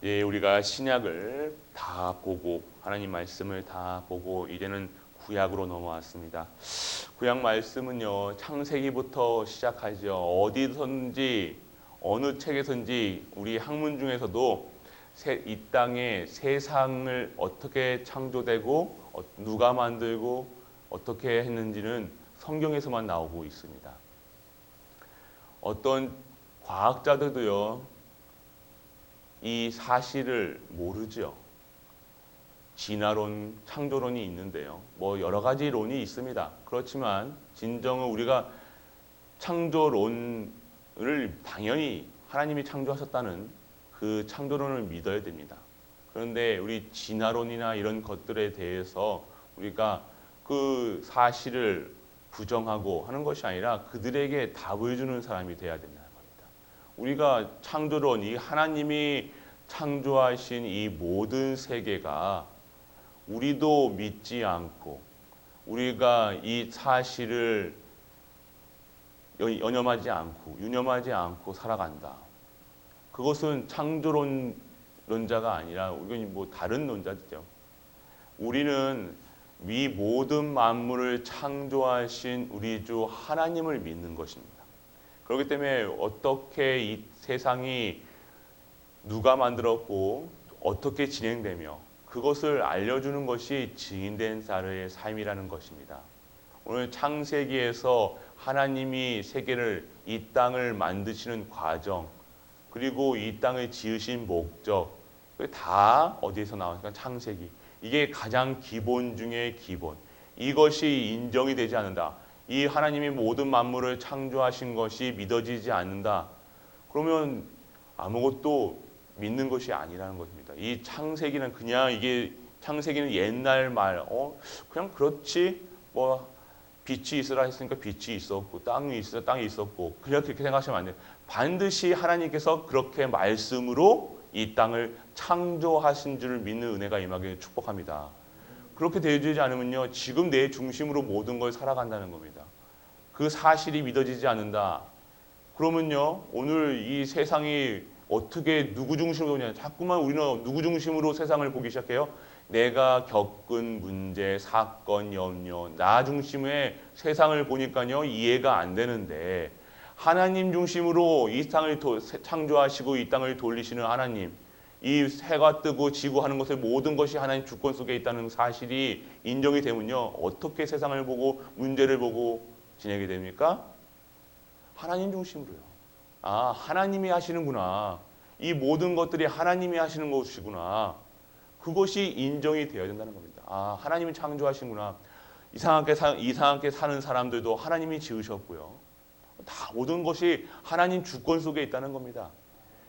예, 우리가 신약을 다 보고 하나님 말씀을 다 보고 이제는 구약으로 넘어왔습니다. 구약 말씀은요, 창세기부터 시작하죠. 어디선지 어느 책에선지 우리 학문 중에서도 이 땅의 세상을 어떻게 창조되고 누가 만들고 어떻게 했는지는 성경에서만 나오고 있습니다. 어떤 과학자들도요, 이 사실을 모르죠. 진화론, 창조론이 있는데요. 뭐 여러 가지 론이 있습니다. 그렇지만 진정은 우리가 창조론을 당연히 하나님이 창조하셨다는 그 창조론을 믿어야 됩니다. 그런데 우리 진화론이나 이런 것들에 대해서 우리가 그 사실을 부정하고 하는 것이 아니라 그들에게 답을 주는 사람이 돼야 된다는 겁니다. 우리가 창조론, 이 하나님이 창조하신 이 모든 세계가 우리도 믿지 않고 우리가 이 사실을 유념하지 않고 살아간다. 그것은 창조론자가 아니라 이건 뭐 다른 논자죠. 우리는 위 모든 만물을 창조하신 우리 주 하나님을 믿는 것입니다. 그렇기 때문에 어떻게 이 세상이 누가 만들었고 어떻게 진행되며 그것을 알려주는 것이 증인된 자의 삶이라는 것입니다. 오늘 창세기에서 하나님이 세계를 이 땅을 만드시는 과정 그리고 이 땅을 지으신 목적 다 어디에서 나오니까 창세기. 이게 가장 기본 중에 기본. 이것이 인정이 되지 않는다. 이 하나님이 모든 만물을 창조하신 것이 믿어지지 않는다. 그러면 아무것도 믿는 것이 아니라는 것입니다. 이 창세기는 그냥 이게 창세기는 옛날 말, 그냥 그렇지 뭐 빛이 있으라 했으니까 빛이 있었고 땅이 있으라 땅이 있었고 그냥 그렇게 생각하시면 안 돼요. 반드시 하나님께서 그렇게 말씀으로 이 땅을 창조하신 줄 믿는 은혜가 임하기를 축복합니다. 그렇게 되어지지 않으면요, 지금 내 중심으로 모든 걸 살아간다는 겁니다. 그 사실이 믿어지지 않는다. 그러면요, 오늘 이 세상이 어떻게 누구 중심으로 오냐? 자꾸만 우리는 누구 중심으로 세상을 보기 시작해요. 내가 겪은 문제, 사건, 염려, 나 중심의 세상을 보니까요, 이해가 안 되는데 하나님 중심으로 이 땅을 창조하시고 이 땅을 돌리시는 하나님, 이 해가 뜨고 지고 하는 것을 모든 것이 하나님 주권 속에 있다는 사실이 인정이 되면요, 어떻게 세상을 보고 문제를 보고 지내게 됩니까? 하나님 중심으로요. 아, 하나님이 하시는구나. 이 모든 것들이 하나님이 하시는 것이구나. 그것이 인정이 되어야 된다는 겁니다. 아, 하나님이 창조하시는구나. 이상하게 사는 사람들도 하나님이 지으셨고요. 다 모든 것이 하나님 주권 속에 있다는 겁니다.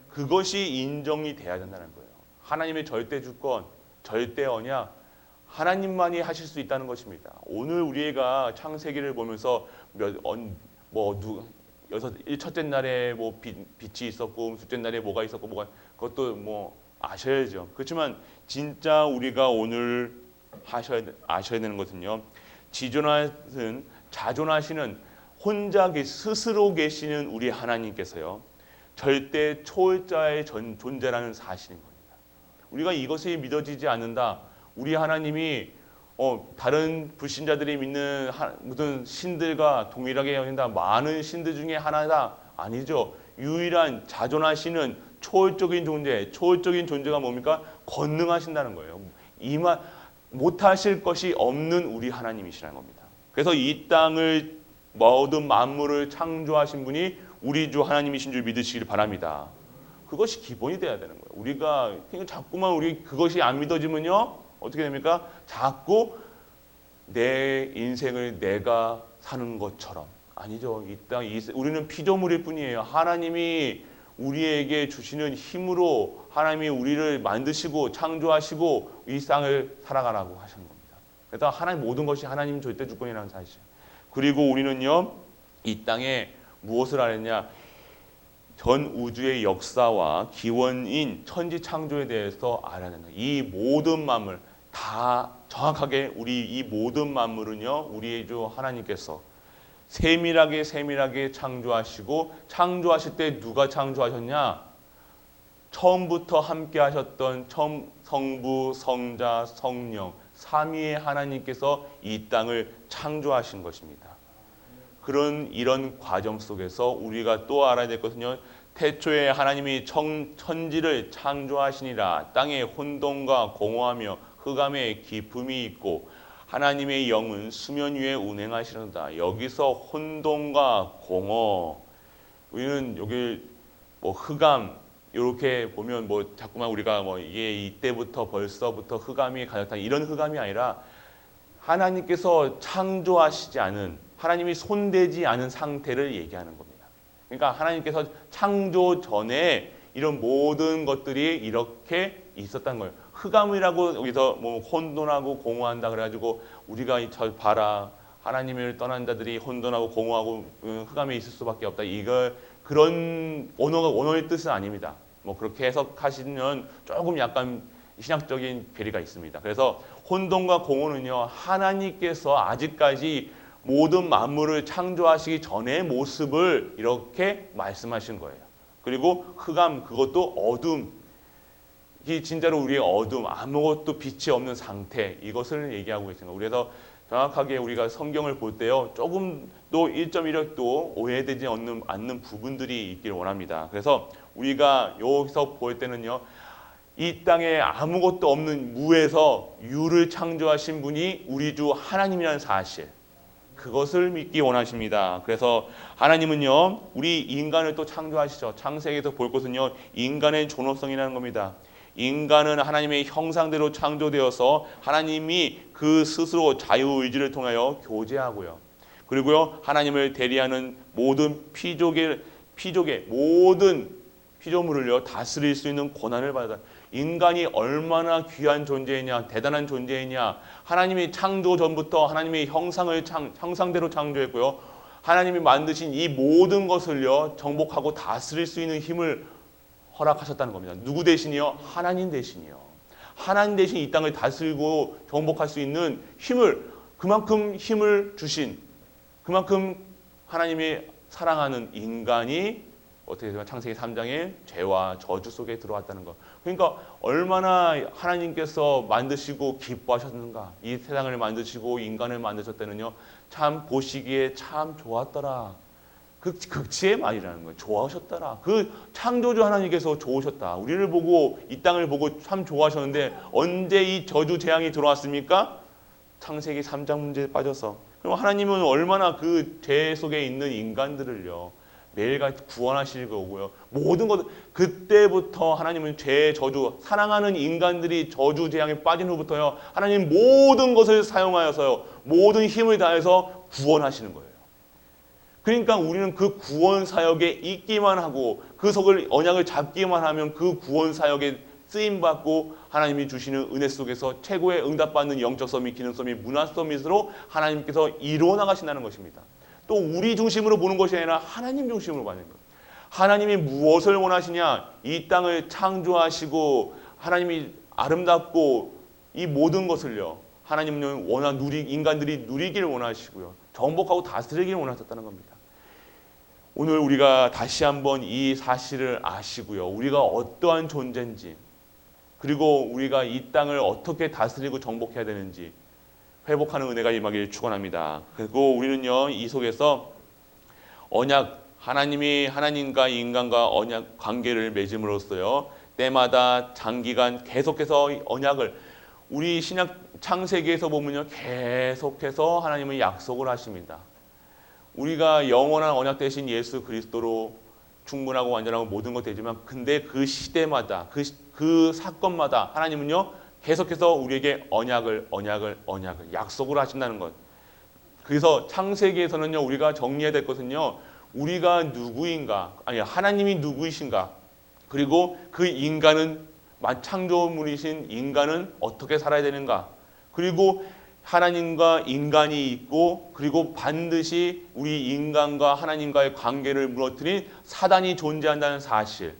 그것이 인정이 돼야 된다는 거예요. 하나님의 절대 주권, 절대 언약, 하나님만이 하실 수 있다는 것입니다. 오늘 우리가 창세기를 보면서 첫째 날에 뭐 빛이 있었고 둘째 날에 뭐가 있었고 그것도 뭐 아셔야죠. 그렇지만 진짜 우리가 오늘 아셔야 되는 것은요. 자존하시는 혼자 스스로 계시는 우리 하나님께서요. 절대 초월자의 존재라는 사실인 겁니다. 우리가 이것이 믿어지지 않는다. 우리 하나님이 다른 불신자들이 믿는 무슨 신들과 동일하게 여긴다. 많은 신들 중에 하나다. 아니죠. 유일한 자존하시는 초월적인 존재가 뭡니까? 권능하신다는 거예요. 못하실 것이 없는 우리 하나님이시라는 겁니다. 그래서 이 땅을 모든 만물을 창조하신 분이 우리 주 하나님이신 줄 믿으시길 바랍니다. 그것이 기본이 돼야 되는 거예요. 우리가 자꾸만 우리 그것이 안 믿어지면요. 어떻게 됩니까? 자꾸 내 인생을 내가 사는 것처럼. 아니죠. 우리는 피조물일 뿐이에요. 하나님이 우리에게 주시는 힘으로 하나님이 우리를 만드시고 창조하시고 이 땅을 살아가라고 하신 겁니다. 그래서 모든 것이 하나님 절대 주권이라는 사실. 그리고 우리는요. 이 땅에 무엇을 알았냐? 전 우주의 역사와 기원인 천지 창조에 대해서 알아야 된다. 이 모든 만물 다 정확하게 이 모든 만물은요. 우리의 주 하나님께서 세밀하게 창조하시고 창조하실 때 누가 창조하셨냐? 처음부터 함께 하셨던 성부, 성자, 성령 삼위의 하나님께서 이 땅을 창조하신 것입니다. 이런 과정 속에서 우리가 또 알아야 될 것은요. 태초에 하나님이 천지를 창조하시니라. 땅에 혼돈과 공허하며 흑암의 기품이 있고 하나님의 영은 수면 위에 운행하시는다. 여기서 혼돈과 공허, 우리는 여기 뭐 흑암 이렇게 보면 뭐 자꾸만 우리가 뭐 이게 이때부터 벌써부터 흑암이 가득한 이런 흑암이 아니라 하나님께서 창조하시지 않은, 하나님이 손대지 않은 상태를 얘기하는 겁니다. 그러니까 하나님께서 창조 전에 이런 모든 것들이 이렇게 있었다는 거예요. 흑암이라고 여기서 뭐 혼돈하고 공허한다 그래가지고 우리가 저 봐라 하나님을 떠난 자들이 혼돈하고 공허하고 흑암에 있을 수밖에 없다. 이거 그런 언어의 뜻은 아닙니다. 뭐 그렇게 해석하시면 조금 약간 신학적인 괴리가 있습니다. 그래서 혼돈과 공허는요, 하나님께서 아직까지 모든 만물을 창조하시기 전의 모습을 이렇게 말씀하신 거예요. 그리고 흑암, 그것도 어둠, 이 진짜로 우리의 어둠, 아무것도 빛이 없는 상태, 이것을 얘기하고 계신 거예요. 그래서 정확하게 우리가 성경을 볼 때요, 조금도 1.1획도 오해되지 않는 부분들이 있기를 원합니다. 그래서 우리가 여기서 볼 때는요, 이 땅에 아무것도 없는 무에서 유를 창조하신 분이 우리 주 하나님이라는 사실, 그것을 믿기 원하십니다. 그래서 하나님은요, 우리 인간을 또 창조하시죠. 창세기에서 볼 것은요, 인간의 존엄성이라는 겁니다. 인간은 하나님의 형상대로 창조되어서 하나님이 그 스스로 자유의지를 통하여 교제하고요. 그리고요, 하나님을 대리하는 모든 피족의 모든 피조물을요, 다스릴 수 있는 권한을 받아. 인간이 얼마나 귀한 존재이냐, 대단한 존재이냐. 하나님이 창조 전부터 하나님의 형상대로 창조했고요. 하나님이 만드신 이 모든 것을요, 정복하고 다스릴 수 있는 힘을 허락하셨다는 겁니다. 누구 대신이요? 하나님 대신이요. 하나님 대신 이 땅을 다스리고 정복할 수 있는 그만큼 힘을 주신, 그만큼 하나님이 사랑하는 인간이 어떻게 되면 창세기 3장에 죄와 저주 속에 들어왔다는 것. 그러니까 얼마나 하나님께서 만드시고 기뻐하셨는가. 이 세상을 만드시고 인간을 만드셨다는요, 참 보시기에 참 좋았더라. 극치의 말이라는 거예요. 좋아하셨더라. 그 창조주 하나님께서 좋으셨다. 우리를 보고 이 땅을 보고 참 좋아하셨는데 언제 이 저주 재앙이 들어왔습니까? 창세기 3장 문제에 빠져서. 그럼 하나님은 얼마나 그 죄 속에 있는 인간들을요, 매일같이 구원하실 거고요. 모든 것, 그때부터 하나님은 죄, 저주, 사랑하는 인간들이 저주 재앙에 빠진 후부터요, 하나님 모든 것을 사용하여서요, 모든 힘을 다해서 구원하시는 거예요. 그러니까 우리는 그 구원 사역에 있기만 하고 그 속을 언약을 잡기만 하면 그 구원 사역에 쓰임 받고 하나님이 주시는 은혜 속에서 최고의 응답받는 영적 서밋, 기능 서밋, 문화 서밋으로 하나님께서 이루어 나가신다는 것입니다. 또 우리 중심으로 보는 것이 아니라 하나님 중심으로 보는 거예요. 하나님이 무엇을 원하시냐? 이 땅을 창조하시고 하나님이 아름답고 이 모든 것을요, 하나님은 인간들이 누리기를 원하시고요, 정복하고 다스리기를 원하셨다는 겁니다. 오늘 우리가 다시 한번 이 사실을 아시고요, 우리가 어떠한 존재인지, 그리고 우리가 이 땅을 어떻게 다스리고 정복해야 되는지 회복하는 은혜가 임하기를 축원합니다. 그리고 우리는요, 이 속에서 언약, 하나님이 하나님과 인간과 언약 관계를 맺음으로써요, 때마다 장기간 계속해서 언약을, 우리 신약 창세기에서 보면요, 계속해서 하나님은 약속을 하십니다. 우리가 영원한 언약 대신 예수 그리스도로 충분하고 완전하고 모든 것 되지만, 근데 그 시대마다 그 사건마다 하나님은요, 계속해서 우리에게 언약을 약속을 하신다는 것. 그래서 창세기에서는요, 우리가 정리해야 될 것은요, 우리가 누구인가, 아니 하나님이 누구이신가, 그리고 그 인간은, 창조물이신 인간은 어떻게 살아야 되는가, 그리고 하나님과 인간이 있고, 그리고 반드시 우리 인간과 하나님과의 관계를 무너뜨린 사단이 존재한다는 사실,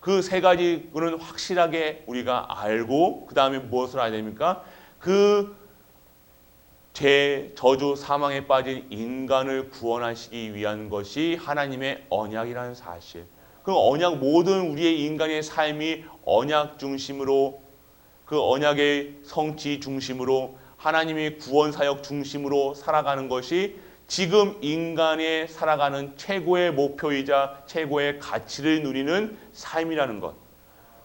그 세 가지는 확실하게 우리가 알고, 그 다음에 무엇을 알아야 됩니까? 그 죄, 저주, 사망에 빠진 인간을 구원하시기 위한 것이 하나님의 언약이라는 사실. 그 언약 모든 우리의 인간의 삶이 언약 중심으로 그 언약의 성취 중심으로 하나님의 구원 사역 중심으로 살아가는 것이 지금 인간의 살아가는 최고의 목표이자 최고의 가치를 누리는 삶이라는 것.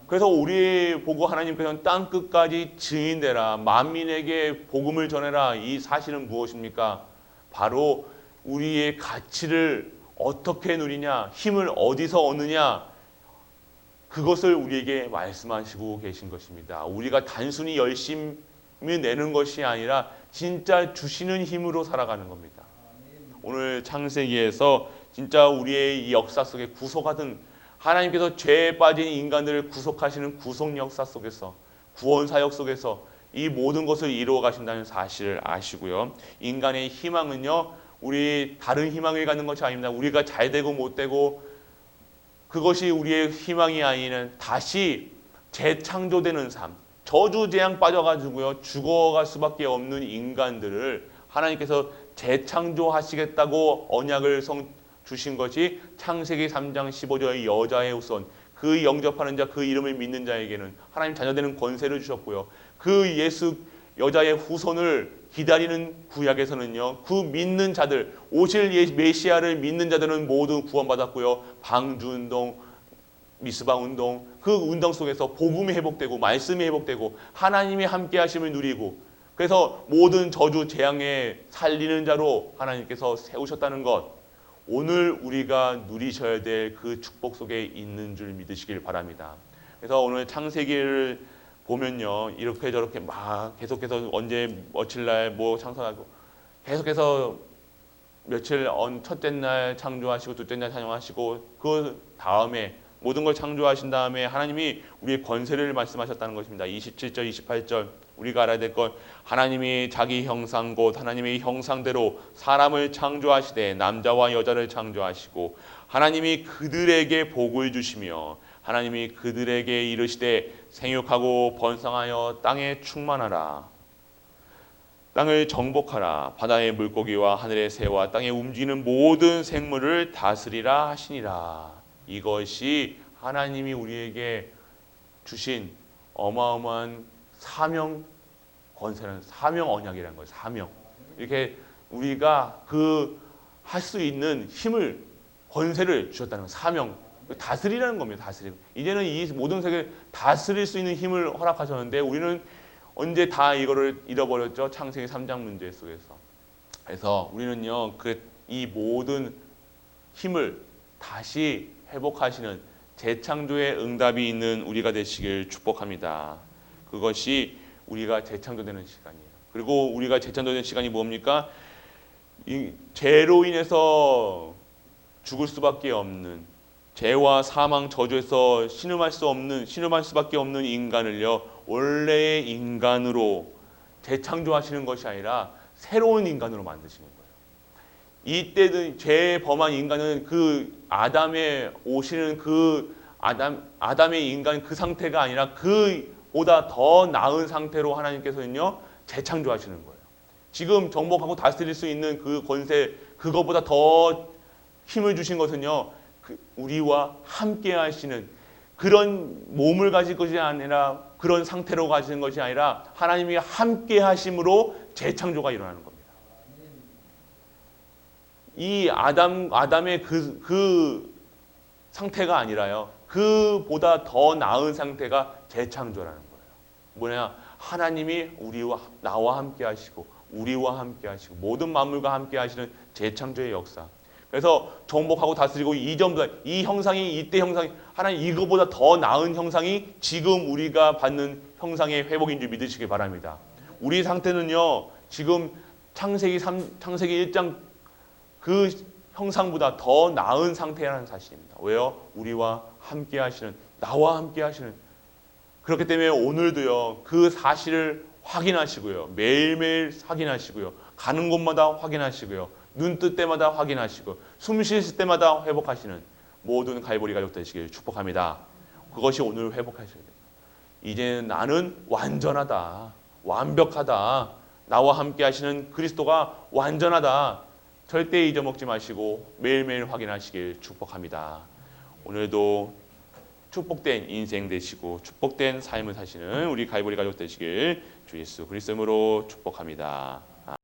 그래서 우리 보고 하나님께서는 땅 끝까지 증인되라, 만민에게 복음을 전해라. 이 사실은 무엇입니까? 바로 우리의 가치를 어떻게 누리냐, 힘을 어디서 얻느냐, 그것을 우리에게 말씀하시고 계신 것입니다. 우리가 단순히 열심히 내는 것이 아니라 진짜 주시는 힘으로 살아가는 겁니다. 오늘 창세기에서 진짜 우리의 이 역사 속에 구속하던 하나님께서 죄에 빠진 인간들을 구속하시는 구속 역사 속에서 구원 사역 속에서 이 모든 것을 이루어 가신다는 사실을 아시고요. 인간의 희망은요, 우리 다른 희망을 갖는 것이 아닙니다. 우리가 잘 되고 못 되고 그것이 우리의 희망이 아니는 다시 재창조되는 삶, 저주 재앙 빠져가지고요 죽어갈 수밖에 없는 인간들을 하나님께서 재창조하시겠다고 언약을 주신 것이 창세기 3장 15절의 여자의 후손, 그 영접하는 자, 그 이름을 믿는 자에게는 하나님 자녀되는 권세를 주셨고요. 그 예수 여자의 후손을 기다리는 구약에서는요, 그 믿는 자들, 오실 메시아를 믿는 자들은 모두 구원받았고요. 방주운동, 미스바운동, 그 운동 속에서 복음이 회복되고 말씀이 회복되고 하나님의 함께하심을 누리고, 그래서 모든 저주 재앙에 살리는 자로 하나님께서 세우셨다는 것, 오늘 우리가 누리셔야 될 그 축복 속에 있는 줄 믿으시길 바랍니다. 그래서 오늘 창세기를 보면요, 이렇게 저렇게 막 계속해서 언제 며칠 날 뭐 창설하고 계속해서 며칠 첫째 날 창조하시고 둘째 날 찬양하시고 그 다음에 모든 걸 창조하신 다음에 하나님이 우리의 권세를 말씀하셨다는 것입니다. 27절 28절 우리가 알아야 될 것, 하나님이 자기 형상 곧 하나님의 형상대로 사람을 창조하시되 남자와 여자를 창조하시고 하나님이 그들에게 복을 주시며 하나님이 그들에게 이르시되 생육하고 번성하여 땅에 충만하라, 땅을 정복하라, 바다의 물고기와 하늘의 새와 땅에 움직이는 모든 생물을 다스리라 하시니라. 이것이 하나님이 우리에게 주신 어마어마한 사명 권세는 사명 언약이라는 거예요. 사명. 이렇게 우리가 그 할 수 있는 힘을 권세를 주셨다는 거예요. 사명. 다스리라는 겁니다. 다스리고. 이제는 이 모든 세계를 다스릴 수 있는 힘을 허락하셨는데 우리는 언제 다 이거를 잃어버렸죠? 창세기 3장 문제 속에서. 그래서 우리는요, 이 모든 힘을 다시 회복하시는 재창조의 응답이 있는 우리가 되시길 축복합니다. 그것이 우리가 재창조되는 시간이에요. 그리고 우리가 재창조되는 시간이 뭡니까? 이 죄로 인해서 죽을 수밖에 없는, 죄와 사망 저주에서 신음할 수밖에 없는 인간을요, 원래의 인간으로 재창조하시는 것이 아니라 새로운 인간으로 만드시는 거예요. 이때는 죄 범한 인간은 그 아담의 오시는 그 아담의 인간 그 상태가 아니라 그보다 더 나은 상태로 하나님께서는요 재창조하시는 거예요. 지금 정복하고 다스릴 수 있는 그 권세, 그거보다 더 힘을 주신 것은요, 우리와 함께 하시는 그런 몸을 가질 것이 아니라, 그런 상태로 가지는 것이 아니라 하나님이 함께 하심으로 재창조가 일어나는 겁니다. 이 아담의 그 상태가 아니라요, 그보다 더 나은 상태가 재창조라는 거예요. 뭐냐? 하나님이 나와 함께 하시고 우리와 함께 하시고 모든 만물과 함께 하시는 재창조의 역사. 그래서 정복하고 다스리고 이전보다 이 형상이, 이때 형상이, 하나님 이거보다 더 나은 형상이 지금 우리가 받는 형상의 회복인 줄 믿으시기 바랍니다. 우리 상태는요, 지금 창세기 1장 그 형상보다 더 나은 상태라는 사실입니다. 왜요? 우리와 함께 하시는, 나와 함께 하시는. 그렇기 때문에 오늘도요, 그 사실을 확인하시고요. 매일매일 확인하시고요. 가는 곳마다 확인하시고요. 눈 뜰 때마다 확인하시고 숨 쉴 때마다 회복하시는 모든 갈보리 가족 되시길 축복합니다. 그것이 오늘 회복하셔야 돼요. 이제는 나는 완전하다, 완벽하다, 나와 함께 하시는 그리스도가 완전하다. 절대 잊어먹지 마시고 매일매일 확인하시길 축복합니다. 오늘도 축복된 인생 되시고 축복된 삶을 사시는 우리 가이보리 가족 되시길 주 예수 그리스도 이름으로 축복합니다.